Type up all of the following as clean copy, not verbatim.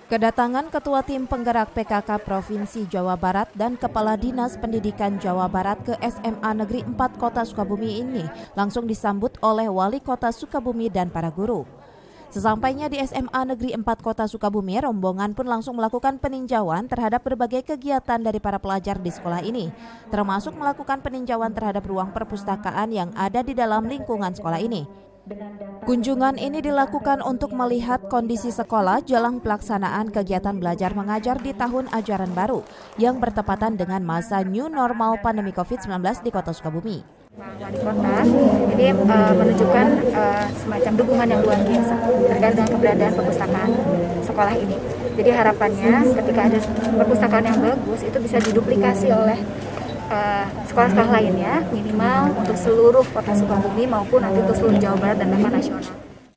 Kedatangan Ketua Tim Penggerak PKK Provinsi Jawa Barat dan Kepala Dinas Pendidikan Jawa Barat ke SMA Negeri 4 Kota Sukabumi ini langsung disambut oleh Wali Kota Sukabumi dan para guru. Sesampainya di SMA Negeri 4 Kota Sukabumi, rombongan pun langsung melakukan peninjauan terhadap berbagai kegiatan dari para pelajar di sekolah ini, termasuk melakukan peninjauan terhadap ruang perpustakaan yang ada di dalam lingkungan sekolah ini. Kunjungan ini dilakukan untuk melihat kondisi sekolah jelang pelaksanaan kegiatan belajar mengajar di tahun ajaran baru yang bertepatan dengan masa new normal pandemi COVID-19 di Kota Sukabumi. Wali Kota ini menunjukkan semacam dukungan yang luar biasa terkait dengan keberadaan perpustakaan sekolah ini. Jadi harapannya ketika ada perpustakaan yang bagus itu bisa diduplikasi oleh sekolah-sekolah lainnya, minimal untuk seluruh Kota Sukabumi maupun nanti untuk seluruh Jawa Barat dan bahkan nasional.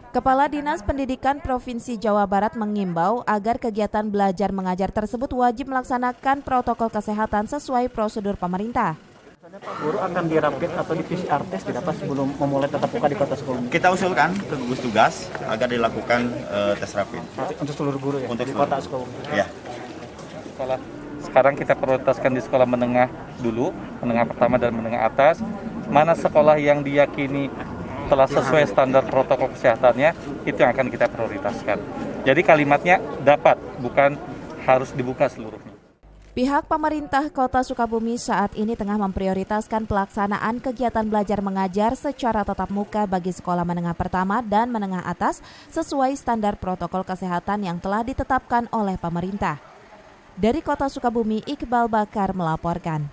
Kepala Dinas Pendidikan Provinsi Jawa Barat mengimbau agar kegiatan belajar mengajar tersebut wajib melaksanakan protokol kesehatan sesuai prosedur pemerintah. Guru akan dirapid atau di PCR test tidak sebelum memulai tatap muka di Kota Sukabumi. Kita usulkan ke gugus tugas agar dilakukan tes rapid Untuk seluruh guru ya, untuk di Kota Sukabumi. Ya. Sekolah sekarang kita prioritaskan di sekolah menengah dulu, menengah pertama dan menengah atas. Mana sekolah yang diyakini telah sesuai standar protokol kesehatannya, itu yang akan kita prioritaskan. Jadi kalimatnya dapat, bukan harus dibuka seluruhnya. Pihak pemerintah Kota Sukabumi saat ini tengah memprioritaskan pelaksanaan kegiatan belajar mengajar secara tatap muka bagi sekolah menengah pertama dan menengah atas sesuai standar protokol kesehatan yang telah ditetapkan oleh pemerintah. Dari Kota Sukabumi, Iqbal Bakar melaporkan.